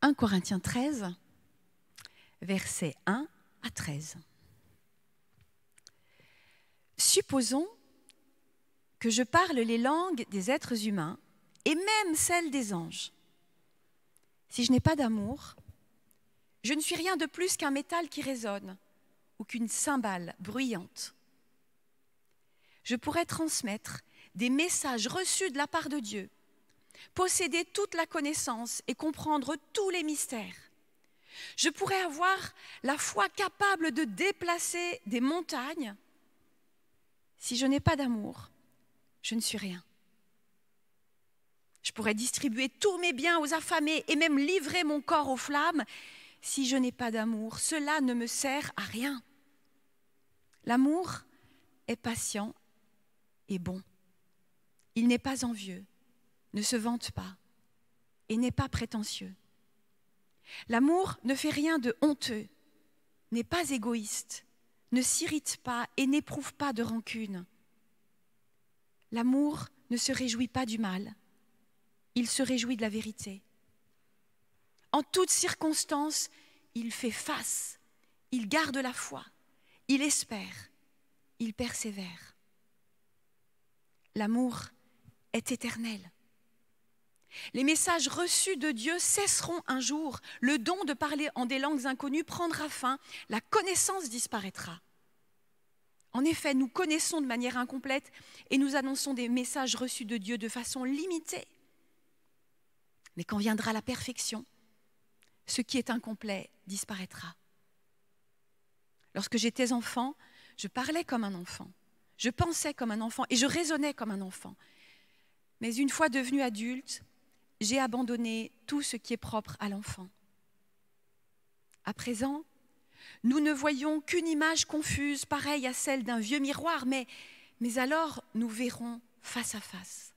1 Corinthiens 13, versets 1 à 13. Supposons que je parle les langues des êtres humains et même celles des anges. Si je n'ai pas d'amour, je ne suis rien de plus qu'un métal qui résonne ou qu'une cymbale bruyante. Je pourrais transmettre des messages reçus de la part de Dieu, posséder toute la connaissance et comprendre tous les mystères. Je pourrais avoir la foi capable de déplacer des montagnes. Si je n'ai pas d'amour, je ne suis rien. Je pourrais distribuer tous mes biens aux affamés et même livrer mon corps aux flammes. Si je n'ai pas d'amour, cela ne me sert à rien. L'amour est patient et bon. Il n'est pas envieux, ne se vante pas et n'est pas prétentieux. L'amour ne fait rien de honteux, n'est pas égoïste, ne s'irrite pas et n'éprouve pas de rancune. L'amour ne se réjouit pas du mal, il se réjouit de la vérité. En toutes circonstances, il fait face, il garde la foi, il espère, il persévère. L'amour est éternel. Les messages reçus de Dieu cesseront un jour, le don de parler en des langues inconnues prendra fin, la connaissance disparaîtra. En effet, nous connaissons de manière incomplète et nous annonçons des messages reçus de Dieu de façon limitée. Mais quand viendra la perfection, ce qui est incomplet disparaîtra. Lorsque j'étais enfant, je parlais comme un enfant, je pensais comme un enfant et je raisonnais comme un enfant. Mais une fois devenue adulte, j'ai abandonné tout ce qui est propre à l'enfant. À présent, nous ne voyons qu'une image confuse, pareille à celle d'un vieux miroir, mais alors nous verrons face à face.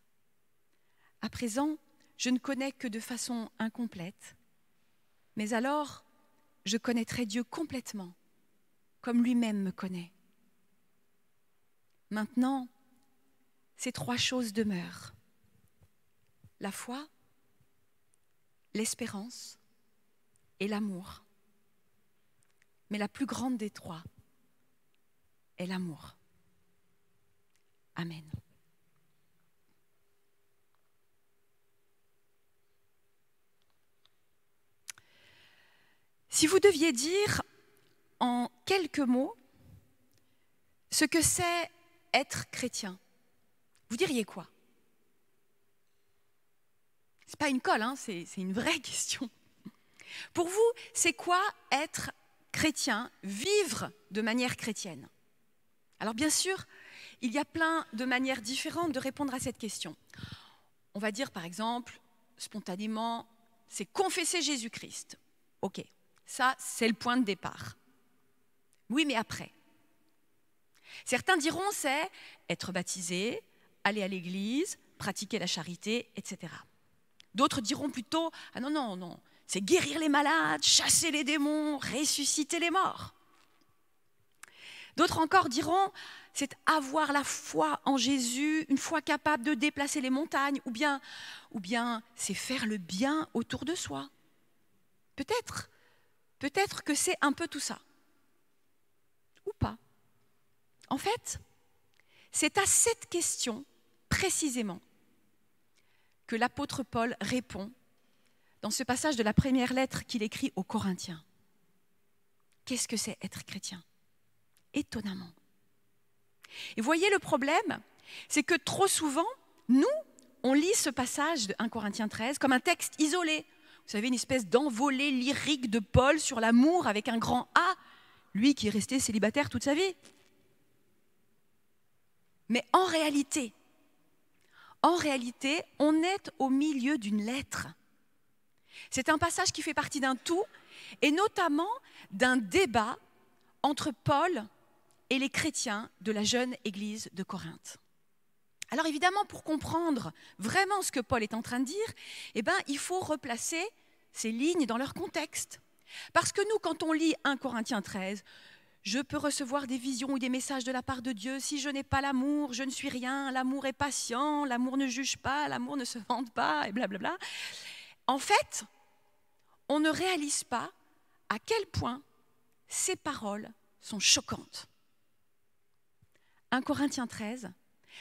À présent, je ne connais que de façon incomplète, mais alors je connaîtrai Dieu complètement, comme lui-même me connaît. Maintenant, ces trois choses demeurent. La foi, l'espérance et l'amour. Mais la plus grande des trois est l'amour. Amen. Si vous deviez dire en quelques mots ce que c'est être chrétien, vous diriez quoi ? Ce n'est pas une colle, hein, c'est une vraie question. Pour vous, c'est quoi être chrétien, vivre de manière chrétienne ? Alors bien sûr, il y a plein de manières différentes de répondre à cette question. On va dire par exemple, spontanément, c'est confesser Jésus-Christ. Ok, ça c'est le point de départ. Oui, mais après ? Certains diront c'est être baptisé, aller à l'église, pratiquer la charité, etc. D'autres diront plutôt « Ah non, c'est guérir les malades, chasser les démons, ressusciter les morts. » D'autres encore diront « C'est avoir la foi en Jésus, une foi capable de déplacer les montagnes, ou bien c'est faire le bien autour de soi. » Peut-être que c'est un peu tout ça. Ou pas. En fait, c'est à cette question, précisément, que l'apôtre Paul répond dans ce passage de la première lettre qu'il écrit aux Corinthiens. Qu'est-ce que c'est être chrétien ? Étonnamment. Et voyez le problème, c'est que trop souvent, nous, on lit ce passage de 1 Corinthiens 13 comme un texte isolé. Vous savez, une espèce d'envolée lyrique de Paul sur l'amour avec un grand A, lui qui est resté célibataire toute sa vie. Mais en réalité, on est au milieu d'une lettre. C'est un passage qui fait partie d'un tout, et notamment d'un débat entre Paul et les chrétiens de la jeune église de Corinthe. Alors évidemment, pour comprendre vraiment ce que Paul est en train de dire, il faut replacer ces lignes dans leur contexte. Parce que nous, quand on lit 1 Corinthiens 13, je peux recevoir des visions ou des messages de la part de Dieu. Si je n'ai pas l'amour, je ne suis rien. L'amour est patient, l'amour ne juge pas, l'amour ne se vante pas, et blablabla. En fait, on ne réalise pas à quel point ces paroles sont choquantes. 1 Corinthiens 13,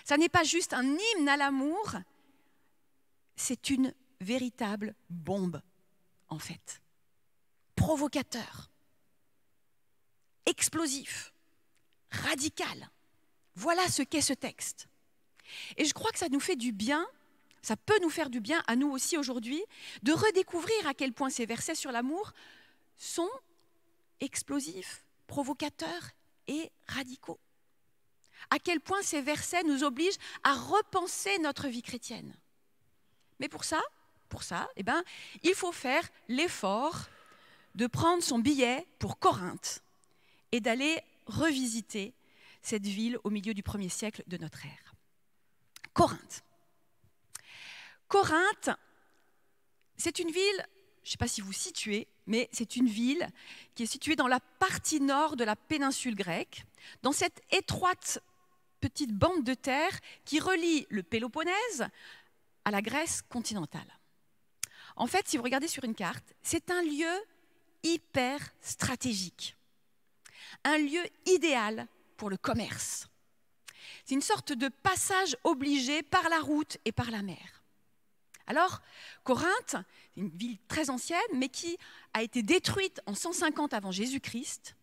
ça n'est pas juste un hymne à l'amour, c'est une véritable bombe, en fait. Provocateur, explosif, radical. Voilà ce qu'est ce texte. Et je crois que ça nous fait du bien, ça peut nous faire du bien à nous aussi aujourd'hui, de redécouvrir à quel point ces versets sur l'amour sont explosifs, provocateurs et radicaux. À quel point ces versets nous obligent à repenser notre vie chrétienne. Mais pour ça, il faut faire l'effort de prendre son billet pour Corinthe et d'aller revisiter cette ville au milieu du 1er siècle de notre ère. Corinthe. Corinthe, c'est une ville, je ne sais pas si vous situez, mais c'est une ville qui est située dans la partie nord de la péninsule grecque, dans cette étroite petite bande de terre qui relie le Péloponnèse à la Grèce continentale. En fait, si vous regardez sur une carte, c'est un lieu hyper stratégique, un lieu idéal pour le commerce. C'est une sorte de passage obligé par la route et par la mer. Alors, Corinthe, c'est une ville très ancienne, mais qui a été détruite en 150 avant Jésus-Christ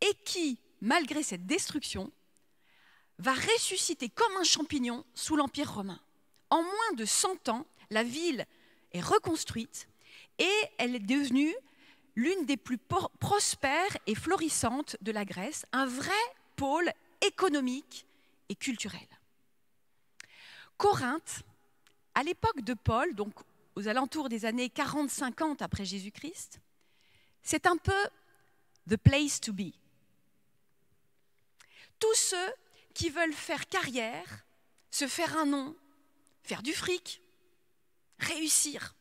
et qui, malgré cette destruction, va ressusciter comme un champignon sous l'Empire romain. En moins de 100 ans, la ville est reconstruite et elle est devenue l'une des plus prospères et florissantes de la Grèce, un vrai pôle économique et culturel. Corinthe, à l'époque de Paul, donc aux alentours des années 40-50 après Jésus-Christ, c'est un peu the place to be. Tous ceux qui veulent faire carrière, se faire un nom, faire du fric, réussir,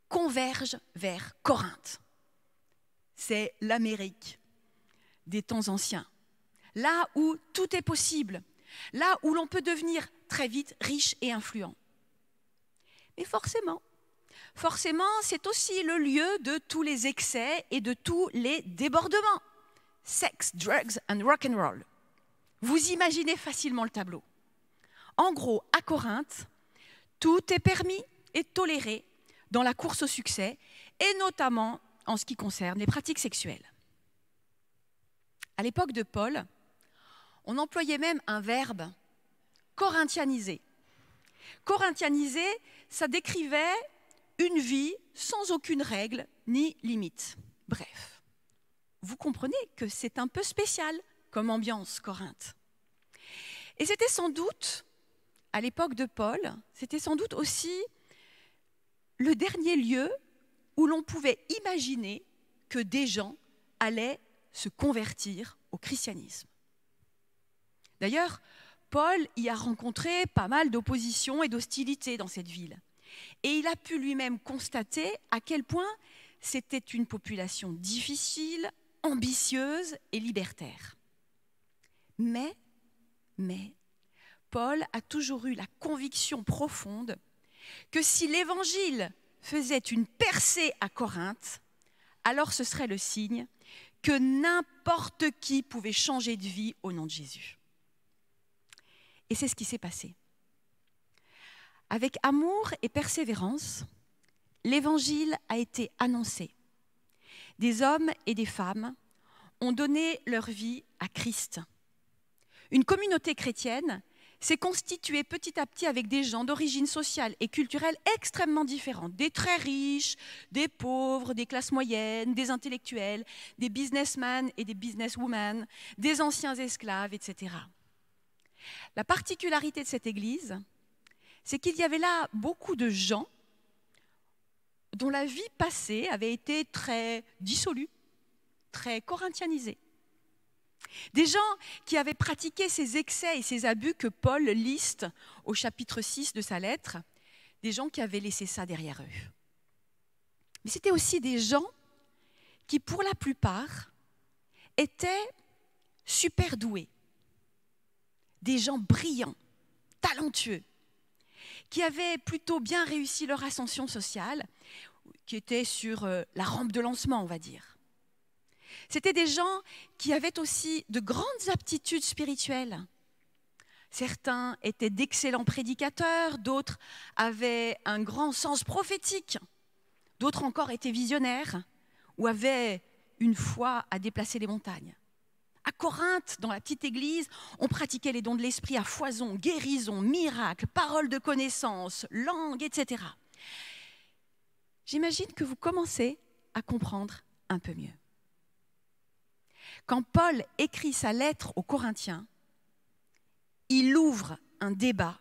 convergent vers Corinthe. C'est l'Amérique des temps anciens, là où tout est possible, là où l'on peut devenir très vite riche et influent. Mais forcément, c'est aussi le lieu de tous les excès et de tous les débordements. Sex, drugs and rock'n'roll. Vous imaginez facilement le tableau. En gros, à Corinthe, tout est permis et toléré dans la course au succès, et notamment en ce qui concerne les pratiques sexuelles. À l'époque de Paul, on employait même un verbe, corinthianiser. Corinthianiser, ça décrivait une vie sans aucune règle ni limite. Bref, vous comprenez que c'est un peu spécial comme ambiance, Corinthe. Et c'était sans doute, à l'époque de Paul, c'était sans doute aussi le dernier lieu où l'on pouvait imaginer que des gens allaient se convertir au christianisme. D'ailleurs, Paul y a rencontré pas mal d'opposition et d'hostilité dans cette ville. Et il a pu lui-même constater à quel point c'était une population difficile, ambitieuse et libertaire. Mais, Paul a toujours eu la conviction profonde que si l'Évangile faisait une percée à Corinthe, alors ce serait le signe que n'importe qui pouvait changer de vie au nom de Jésus. Et c'est ce qui s'est passé. Avec amour et persévérance, l'Évangile a été annoncé. Des hommes et des femmes ont donné leur vie à Christ. Une communauté chrétienne s'est constituée petit à petit avec des gens d'origine sociale et culturelle extrêmement différentes. Des très riches, des pauvres, des classes moyennes, des intellectuels, des businessmen et des businesswomen, des anciens esclaves, etc. La particularité de cette église, c'est qu'il y avait là beaucoup de gens dont la vie passée avait été très dissolue, très corinthianisée. Des gens qui avaient pratiqué ces excès et ces abus que Paul liste au chapitre 6 de sa lettre, des gens qui avaient laissé ça derrière eux. Mais c'était aussi des gens qui, pour la plupart, étaient super doués, des gens brillants, talentueux, qui avaient plutôt bien réussi leur ascension sociale, qui étaient sur la rampe de lancement, on va dire. C'était des gens qui avaient aussi de grandes aptitudes spirituelles. Certains étaient d'excellents prédicateurs, d'autres avaient un grand sens prophétique, d'autres encore étaient visionnaires ou avaient une foi à déplacer les montagnes. À Corinthe, dans la petite église, on pratiquait les dons de l'esprit à foison, guérison, miracles, paroles de connaissance, langues, etc. J'imagine que vous commencez à comprendre un peu mieux. Quand Paul écrit sa lettre aux Corinthiens, il ouvre un débat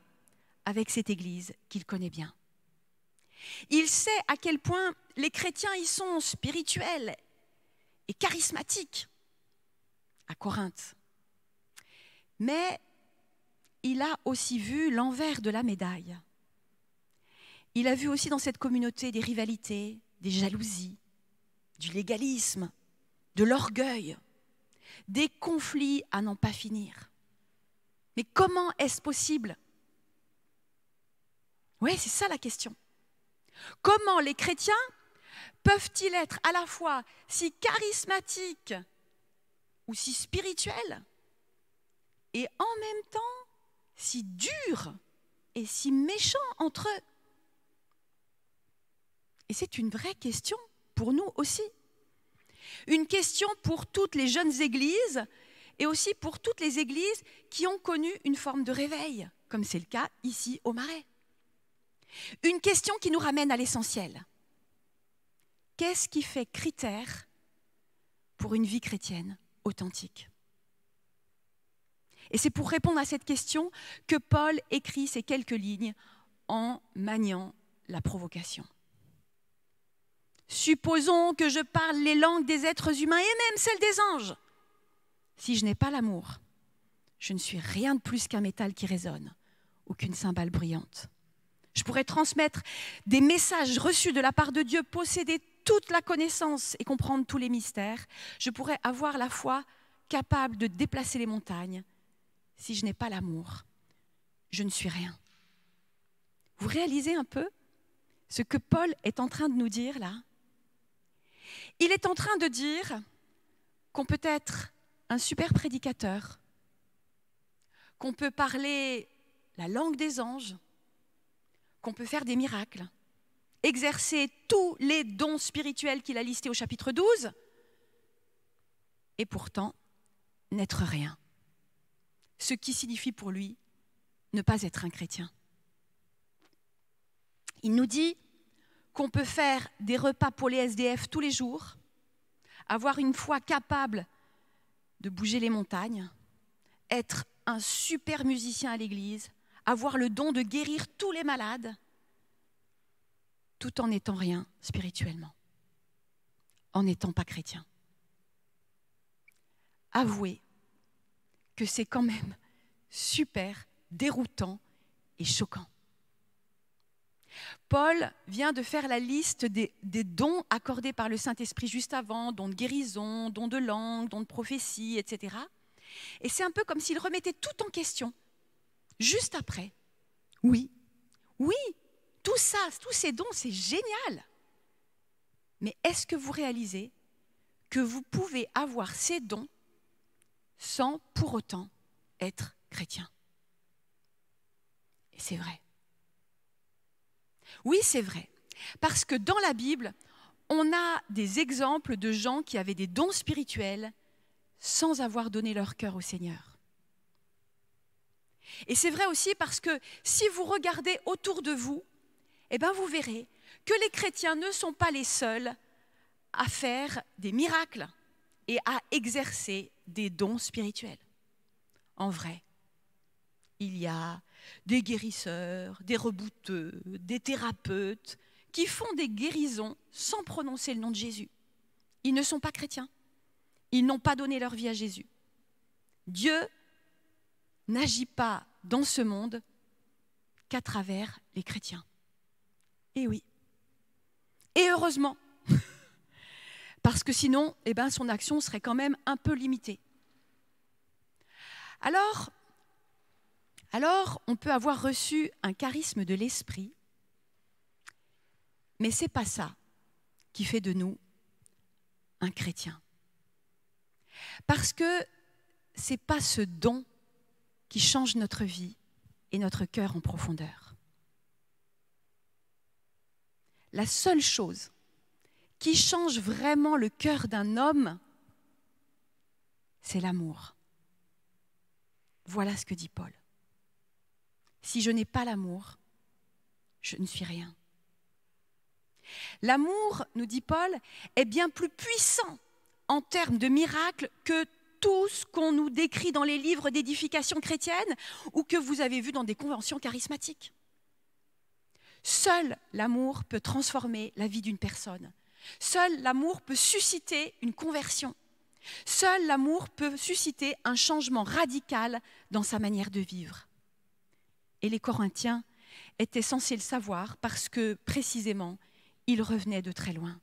avec cette église qu'il connaît bien. Il sait à quel point les chrétiens y sont spirituels et charismatiques à Corinthe. Mais il a aussi vu l'envers de la médaille. Il a vu aussi dans cette communauté des rivalités, des jalousies, du légalisme, de l'orgueil, des conflits à n'en pas finir. Mais comment est-ce possible? Oui, c'est ça la question. Comment les chrétiens peuvent-ils être à la fois si charismatiques ou si spirituels et en même temps si durs et si méchants entre eux? Et c'est une vraie question pour nous aussi. Une question pour toutes les jeunes églises et aussi pour toutes les églises qui ont connu une forme de réveil, comme c'est le cas ici au Marais. Une question qui nous ramène à l'essentiel. Qu'est-ce qui fait critère pour une vie chrétienne authentique? Et c'est pour répondre à cette question que Paul écrit ces quelques lignes en maniant la provocation. Supposons que je parle les langues des êtres humains et même celles des anges. Si je n'ai pas l'amour, je ne suis rien de plus qu'un métal qui résonne ou qu'une cymbale bruyante. Je pourrais transmettre des messages reçus de la part de Dieu, posséder toute la connaissance et comprendre tous les mystères. Je pourrais avoir la foi capable de déplacer les montagnes. Si je n'ai pas l'amour, je ne suis rien. Vous réalisez un peu ce que Paul est en train de nous dire là? Il est en train de dire qu'on peut être un super prédicateur, qu'on peut parler la langue des anges, qu'on peut faire des miracles, exercer tous les dons spirituels qu'il a listés au chapitre 12, et pourtant n'être rien. Ce qui signifie pour lui ne pas être un chrétien. Il nous dit qu'on peut faire des repas pour les SDF tous les jours, avoir une foi capable de bouger les montagnes, être un super musicien à l'église, avoir le don de guérir tous les malades, tout en n'étant rien spirituellement, en n'étant pas chrétien. Avouez que c'est quand même super déroutant et choquant. Paul vient de faire la liste des dons accordés par le Saint-Esprit juste avant, dons de guérison, dons de langue, dons de prophétie, etc. Et c'est un peu comme s'il remettait tout en question, juste après. Oui, tout ça, tous ces dons, c'est génial. Mais est-ce que vous réalisez que vous pouvez avoir ces dons sans pour autant être chrétien? Et c'est vrai. Oui, c'est vrai. Parce que dans la Bible, on a des exemples de gens qui avaient des dons spirituels sans avoir donné leur cœur au Seigneur. Et c'est vrai aussi parce que si vous regardez autour de vous, eh bien vous verrez que les chrétiens ne sont pas les seuls à faire des miracles et à exercer des dons spirituels. En vrai, il y a des guérisseurs, des rebouteux, des thérapeutes qui font des guérisons sans prononcer le nom de Jésus. Ils ne sont pas chrétiens. Ils n'ont pas donné leur vie à Jésus. Dieu n'agit pas dans ce monde qu'à travers les chrétiens. Et oui. Et heureusement. Parce que sinon, son action serait quand même un peu limitée. Alors, on peut avoir reçu un charisme de l'esprit, mais ce n'est pas ça qui fait de nous un chrétien. Parce que ce n'est pas ce don qui change notre vie et notre cœur en profondeur. La seule chose qui change vraiment le cœur d'un homme, c'est l'amour. Voilà ce que dit Paul. Si je n'ai pas l'amour, je ne suis rien. L'amour, nous dit Paul, est bien plus puissant en termes de miracles que tout ce qu'on nous décrit dans les livres d'édification chrétienne ou que vous avez vu dans des conventions charismatiques. Seul l'amour peut transformer la vie d'une personne. Seul l'amour peut susciter une conversion. Seul l'amour peut susciter un changement radical dans sa manière de vivre. Et les Corinthiens étaient censés le savoir parce que, précisément, ils revenaient de très loin.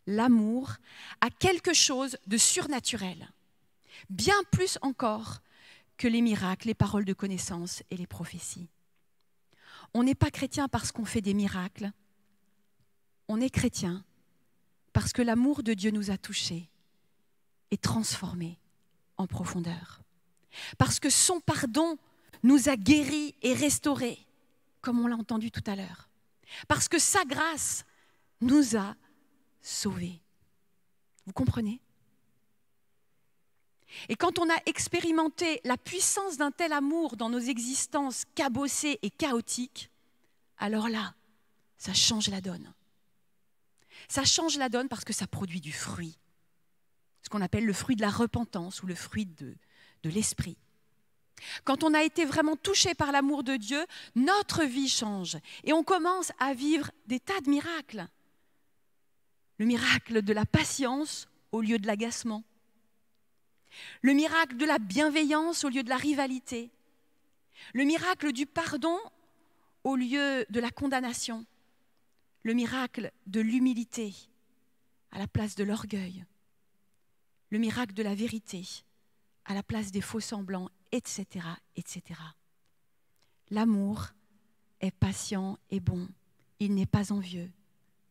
L'amour a quelque chose de surnaturel, bien plus encore que les miracles, les paroles de connaissance et les prophéties. On n'est pas chrétien parce qu'on fait des miracles, on est chrétien parce que l'amour de Dieu nous a touchés et transformés en profondeur. Parce que son pardon nous a guéris et restaurés, comme on l'a entendu tout à l'heure. Parce que sa grâce nous a sauvés. Vous comprenez ? Et quand on a expérimenté la puissance d'un tel amour dans nos existences cabossées et chaotiques, alors là, ça change la donne. Ça change la donne parce que ça produit du fruit. Ce qu'on appelle le fruit de la repentance ou le fruit de l'esprit. Quand on a été vraiment touché par l'amour de Dieu, notre vie change et on commence à vivre des tas de miracles. Le miracle de la patience au lieu de l'agacement. Le miracle de la bienveillance au lieu de la rivalité. Le miracle du pardon au lieu de la condamnation. Le miracle de l'humilité à la place de l'orgueil. Le miracle de la vérité à la place des faux-semblants, etc., etc. L'amour est patient et bon. Il n'est pas envieux.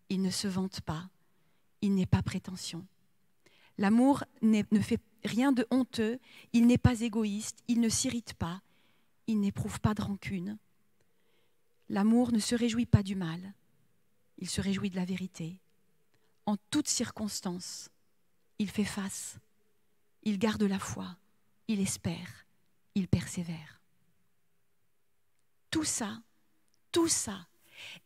Il ne se vante pas. Il n'est pas prétentieux. L'amour ne fait rien de honteux. Il n'est pas égoïste. Il ne s'irrite pas. Il n'éprouve pas de rancune. L'amour ne se réjouit pas du mal. Il se réjouit de la vérité. En toutes circonstances, il fait face. Il garde la foi. Il espère. Il persévère. Tout ça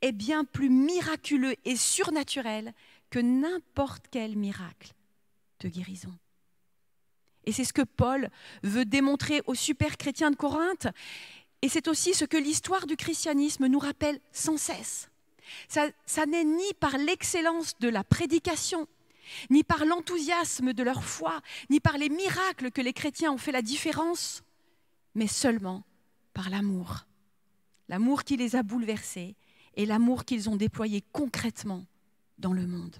est bien plus miraculeux et surnaturel que n'importe quel miracle de guérison. Et c'est ce que Paul veut démontrer aux super chrétiens de Corinthe. Et c'est aussi ce que l'histoire du christianisme nous rappelle sans cesse. Ça n'est ni par l'excellence de la prédication, ni par l'enthousiasme de leur foi, ni par les miracles que les chrétiens ont fait la différence, mais seulement par l'amour. L'amour qui les a bouleversés et l'amour qu'ils ont déployé concrètement dans le monde.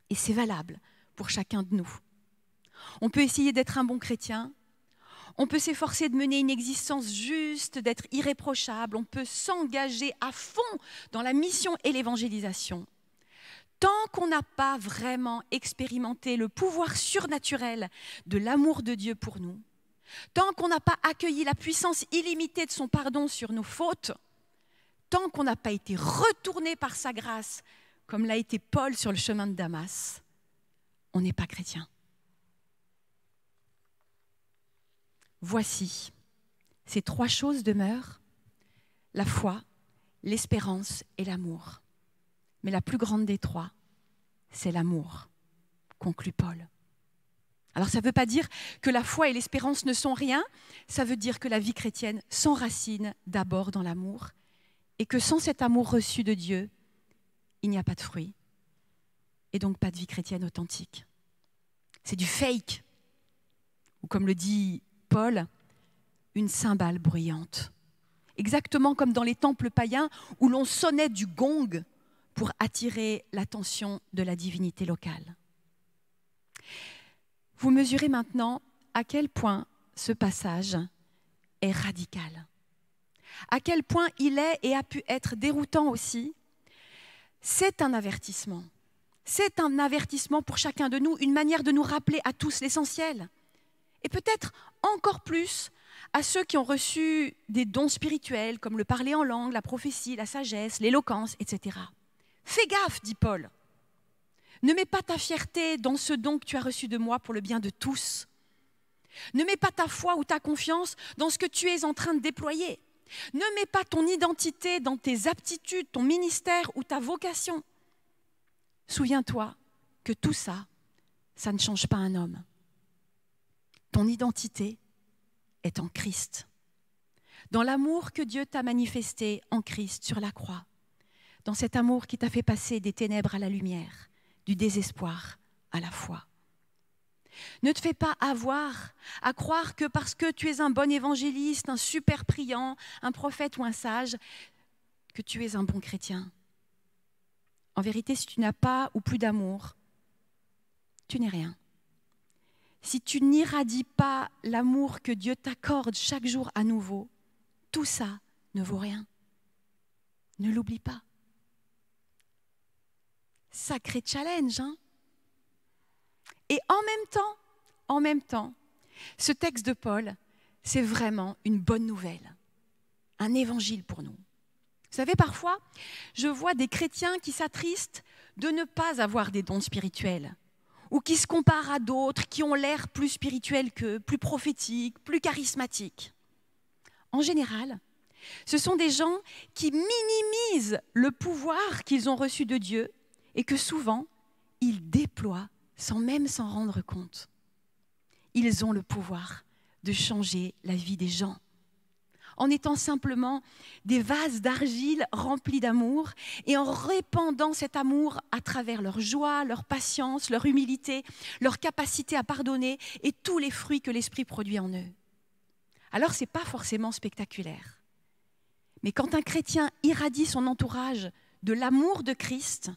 Et c'est valable pour chacun de nous. On peut essayer d'être un bon chrétien, on peut s'efforcer de mener une existence juste, d'être irréprochable, on peut s'engager à fond dans la mission et l'évangélisation. Tant qu'on n'a pas vraiment expérimenté le pouvoir surnaturel de l'amour de Dieu pour nous, tant qu'on n'a pas accueilli la puissance illimitée de son pardon sur nos fautes, tant qu'on n'a pas été retourné par sa grâce, comme l'a été Paul sur le chemin de Damas, on n'est pas chrétien. Voici, ces trois choses demeurent, la foi, l'espérance et l'amour. Mais la plus grande des trois, c'est l'amour, conclut Paul. Alors ça ne veut pas dire que la foi et l'espérance ne sont rien, ça veut dire que la vie chrétienne s'enracine d'abord dans l'amour et que sans cet amour reçu de Dieu, il n'y a pas de fruit et donc pas de vie chrétienne authentique. C'est du fake, ou comme le dit Paul, une cymbale bruyante. Exactement comme dans les temples païens où l'on sonnait du gong pour attirer l'attention de la divinité locale. Vous mesurez maintenant à quel point ce passage est radical. À quel point il est et a pu être déroutant aussi. c'est un avertissement. C'est un avertissement pour chacun de nous, une manière de nous rappeler à tous l'essentiel. Et peut-être encore plus à ceux qui ont reçu des dons spirituels, comme le parler en langue, la prophétie, la sagesse, l'éloquence, etc. Fais gaffe, dit Paul. Ne mets pas ta fierté dans ce don que tu as reçu de moi pour le bien de tous. Ne mets pas ta foi ou ta confiance dans ce que tu es en train de déployer. Ne mets pas ton identité dans tes aptitudes, ton ministère ou ta vocation. Souviens-toi que tout ça, ça ne change pas un homme. Ton identité est en Christ. Dans l'amour que Dieu t'a manifesté en Christ sur la croix. Dans cet amour qui t'a fait passer des ténèbres à la lumière, du désespoir à la foi. Ne te fais pas avoir à croire que parce que tu es un bon évangéliste, un super priant, un prophète ou un sage, que tu es un bon chrétien. En vérité, si tu n'as pas ou plus d'amour, tu n'es rien. Si tu n'irradies pas l'amour que Dieu t'accorde chaque jour à nouveau, tout ça ne vaut rien. Ne l'oublie pas. Sacré challenge, hein? Et en même temps, ce texte de Paul, c'est vraiment une bonne nouvelle, un évangile pour nous. Vous savez, parfois, je vois des chrétiens qui s'attristent de ne pas avoir des dons spirituels, ou qui se comparent à d'autres qui ont l'air plus spirituels qu'eux, plus prophétiques, plus charismatiques. En général, ce sont des gens qui minimisent le pouvoir qu'ils ont reçu de Dieu et que souvent, ils déploient sans même s'en rendre compte. Ils ont le pouvoir de changer la vie des gens, en étant simplement des vases d'argile remplis d'amour et en répandant cet amour à travers leur joie, leur patience, leur humilité, leur capacité à pardonner et tous les fruits que l'Esprit produit en eux. Alors, ce n'est pas forcément spectaculaire. Mais quand un chrétien irradie son entourage de l'amour de Christ,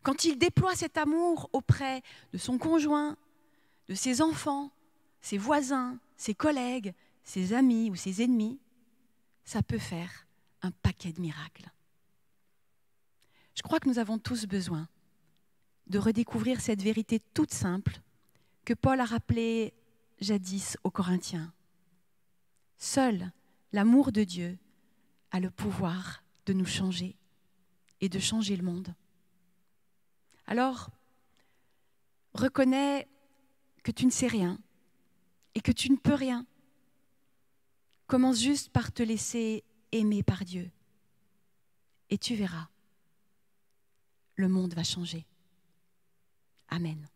quand il déploie cet amour auprès de son conjoint, de ses enfants, ses voisins, ses collègues, ses amis ou ses ennemis, ça peut faire un paquet de miracles. Je crois que nous avons tous besoin de redécouvrir cette vérité toute simple que Paul a rappelée jadis aux Corinthiens. Seul l'amour de Dieu a le pouvoir de nous changer et de changer le monde. Alors, reconnais que tu ne sais rien et que tu ne peux rien. Commence juste par te laisser aimer par Dieu. Et tu verras, le monde va changer. Amen.